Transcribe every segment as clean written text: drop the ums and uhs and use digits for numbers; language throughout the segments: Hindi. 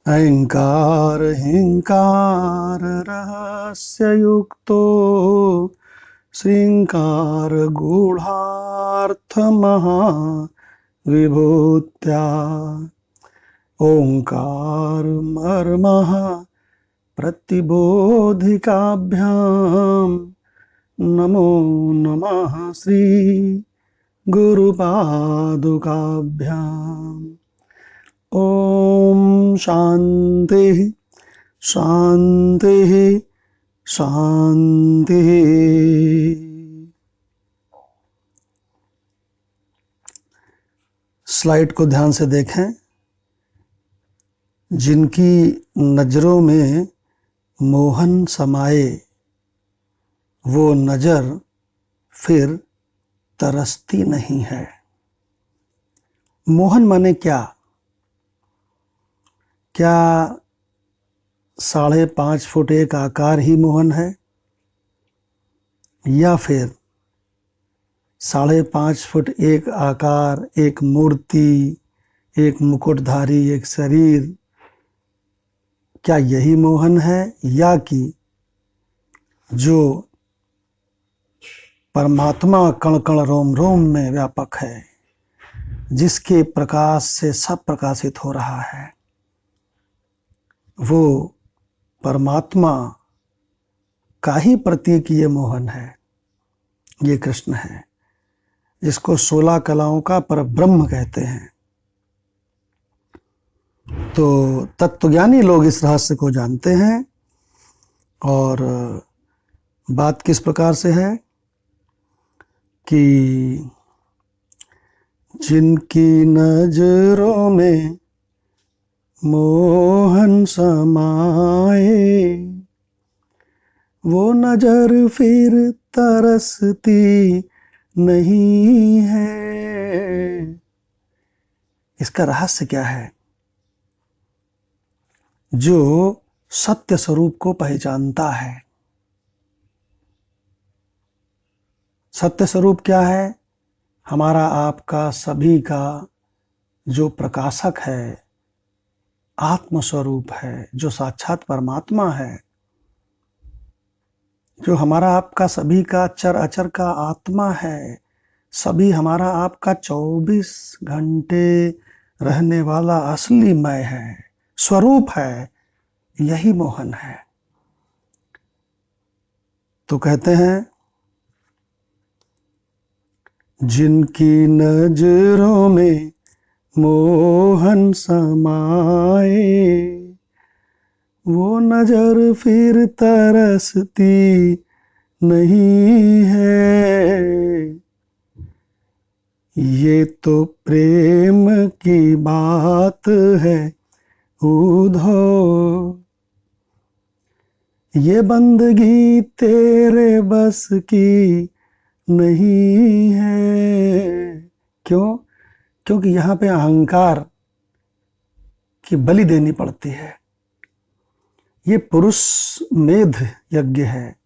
अहंकार हिंकार रहस्ययुक्तो श्रृंगार गूढ़ार्थ महा विभूत्या ओंकार मर्मः प्रतिबोधिकाभ्याम नमो नमः श्री गुरुपादुकाभ्याम। ओम शांति शांति शांति। स्लाइड को ध्यान से देखें। जिनकी नजरों में मोहन समाए वो नजर फिर तरसती नहीं है। मोहन माने क्या? क्या 5.5 फुट एक आकार ही मोहन है, या फिर 5.5 फुट एक आकार, एक मूर्ति, एक मुकुटधारी, एक शरीर, क्या यही मोहन है? या कि जो परमात्मा कण कण रोम रोम में व्यापक है, जिसके प्रकाश से सब प्रकाशित हो रहा है, वो परमात्मा का ही प्रतीक ये मोहन है, ये कृष्ण है, जिसको 16 कलाओं का परब्रह्म कहते हैं। तो तत्वज्ञानी लोग इस रहस्य को जानते हैं। और बात किस प्रकार से है कि जिनकी नजरों में मोहन समाए वो नजर फिर तरसती नहीं है। इसका रहस्य क्या है? जो सत्य स्वरूप को पहचानता है। सत्य स्वरूप क्या है? हमारा आपका सभी का जो प्रकाशक है, आत्म स्वरूप है, जो साक्षात परमात्मा है, जो हमारा आपका सभी का चर अचर का आत्मा है, सभी हमारा आपका 24 घंटे रहने वाला असली मैं है, स्वरूप है, यही मोहन है। तो कहते हैं जिनकी नजरों में मोहन समाए वो नजर फिर तरसती नहीं है। ये तो प्रेम की बात है उधो, ये बंदगी तेरे बस की नहीं है। क्यों? क्योंकि यहाँ पे अहंकार की बलि देनी पड़ती है। ये पुरुष मेध यज्ञ है,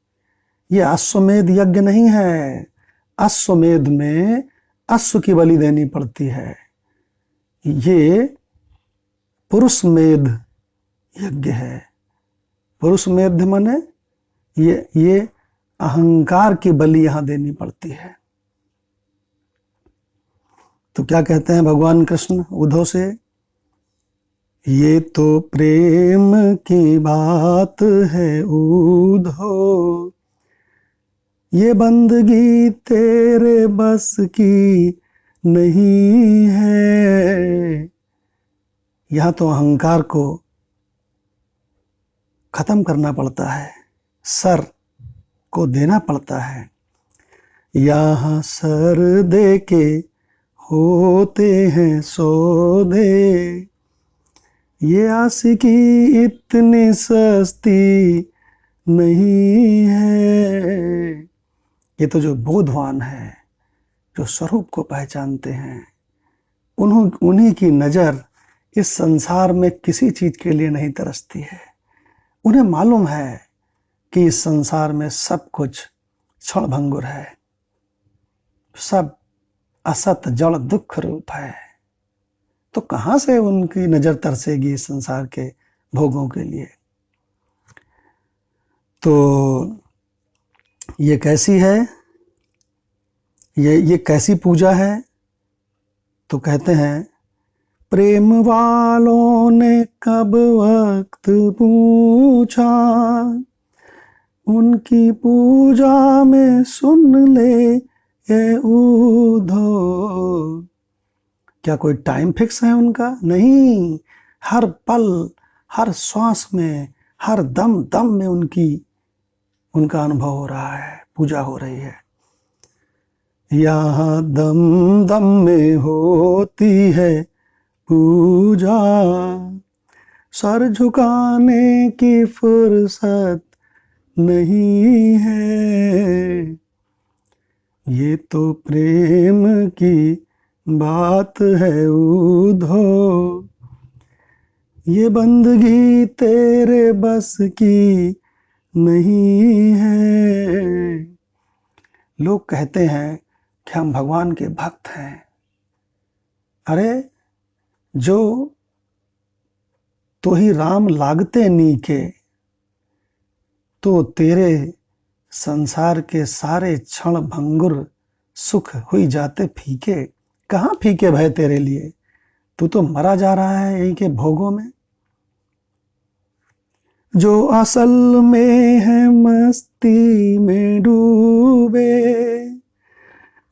ये अश्वमेध यज्ञ नहीं है। अश्वमेध में अश्व की बलि देनी पड़ती है, ये पुरुष मेध यज्ञ है। पुरुष मेध माने ये अहंकार की बलि यहां देनी पड़ती है। तो क्या कहते हैं भगवान कृष्ण उद्धव से? ये तो प्रेम की बात है उद्धव, ये बंदगी तेरे बस की नहीं है। यह तो अहंकार को खत्म करना पड़ता है, सर को देना पड़ता है। यहाँ सर दे के होते हैं सौदे, ये आशिकी इतनी सस्ती नहीं है। ये तो जो बोधवान है, जो स्वरूप को पहचानते हैं, उन्हीं की नजर इस संसार में किसी चीज के लिए नहीं तरसती है। उन्हें मालूम है कि इस संसार में सब कुछ क्षणभंगुर है, सब असत जड़ दुख रूप है। तो कहां से उनकी नजर तरसेगी इस संसार के भोगों के लिए। तो ये कैसी है, ये कैसी पूजा है? तो कहते हैं, प्रेम वालों ने कब वक्त पूछा, उनकी पूजा में सुन ले ये उधो। क्या कोई टाइम फिक्स है उनका? नहीं, हर पल, हर श्वास में, हर दम दम में उनका अनुभव हो रहा है, पूजा हो रही है। यहाँ दम दम में होती है पूजा, सर झुकाने की फुर्सत नहीं है। ये तो प्रेम की बात है उधो, ये बंदगी तेरे बस की नहीं है। लोग कहते हैं कि हम भगवान के भक्त हैं। अरे जो तो ही राम लागते नीके, तो तेरे संसार के सारे क्षण भंगुर सुख हुई जाते फीके। कहाँ फीके भय तेरे लिए, तू तो मरा जा रहा है यहीं के भोगों में। जो असल में है मस्ती में डूबे,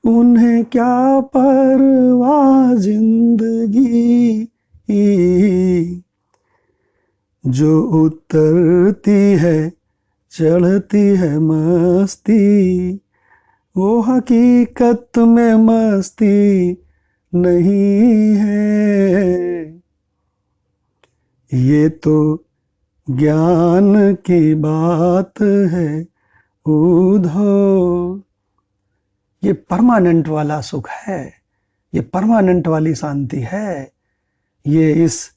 उन्हें क्या परवाह जिंदगी। जो उतरती है चढ़ती है मस्ती, वो हकीकत में मस्ती नहीं है। ये तो ज्ञान की बात है उधो, ये परमानेंट वाला सुख है, ये परमानेंट वाली शांति है। ये इस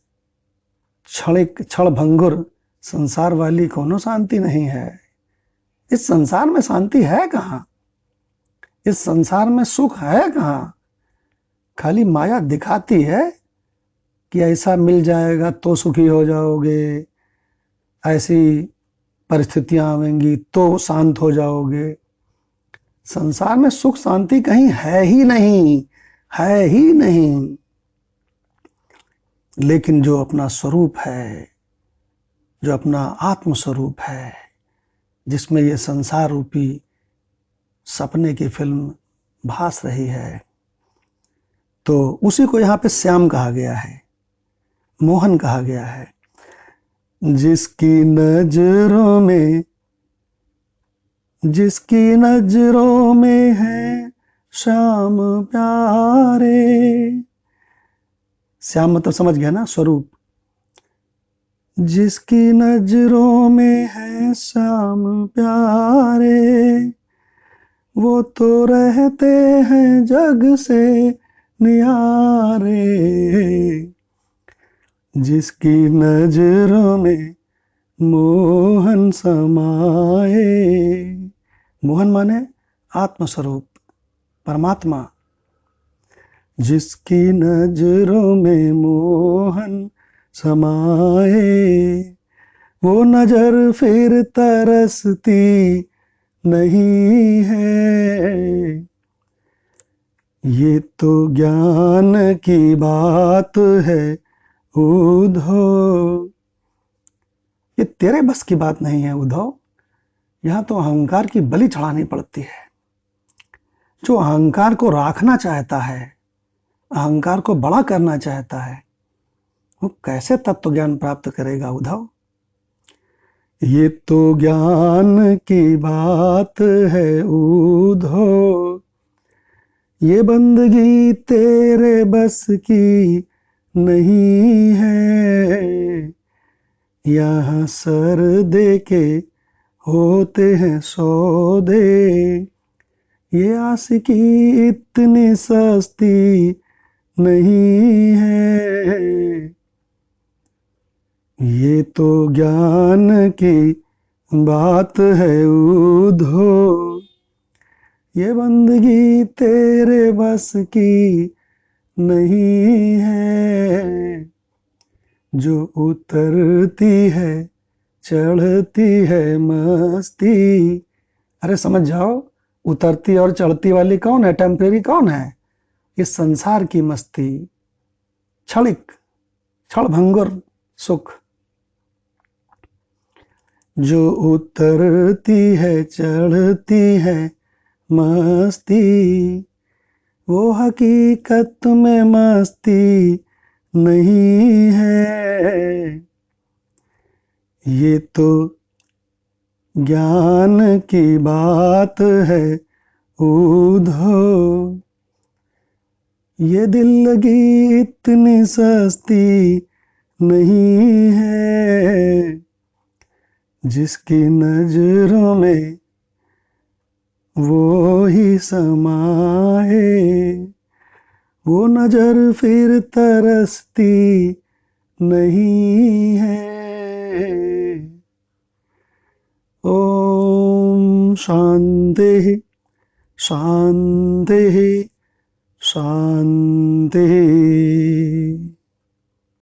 क्षण भंगुर संसार वाली कोनो शांति नहीं है। इस संसार में शांति है कहाँ? इस संसार में सुख है कहाँ? खाली माया दिखाती है कि ऐसा मिल जाएगा तो सुखी हो जाओगे, ऐसी परिस्थितियां आवेंगी तो शांत हो जाओगे। संसार में सुख शांति कहीं है ही नहीं, है ही नहीं। लेकिन जो अपना स्वरूप है, जो अपना आत्म स्वरूप है, जिसमें ये संसार रूपी सपने की फिल्म भास रही है, तो उसी को यहाँ पे श्याम कहा गया है, मोहन कहा गया है। जिसकी नजरों में है श्याम प्यारे। श्याम मतलब समझ गया ना, स्वरूप। जिसकी नजरों में है श्याम प्यारे, वो तो रहते हैं जग से नियारे। जिसकी नजरों में मोहन समाए, मोहन माने आत्मस्वरूप, परमात्मा। जिसकी नजरों में मोहन समाए, वो नजर फिर तरसती नहीं है। ये तो ज्ञान की बात है उधो, ये तेरे बस की बात नहीं है उधो। यहाँ तो अहंकार की बलि चढ़ानी पड़ती है। जो अहंकार को राखना चाहता है, अहंकार को बड़ा करना चाहता है, वो कैसे तत्व ज्ञान प्राप्त करेगा उद्धव? ये तो ज्ञान की बात है उद्धव, ये बंदगी तेरे बस की नहीं है। यहाँ सर दे के होते हैं सौदे, ये आशिकी इतनी सस्ती नहीं है। ये तो ज्ञान की बात है उद्धव, ये बंदगी तेरे बस की नहीं है। जो उतरती है चढ़ती है मस्ती। अरे समझ जाओ, उतरती और चढ़ती वाली कौन है, टेम्परेरी कौन है? इस संसार की मस्ती, क्षणिक, क्षणभंगुर सुख। जो उतरती है चढ़ती है मस्ती, वो हकीकत में मस्ती नहीं है। ये तो ज्ञान की बात है ऊधो, ये दिल लगी इतनी सस्ती नहीं है। जिसकी नजरों में वो ही समाए, वो नजर फिर तरसती नहीं है। ओम शांति शांति शांति।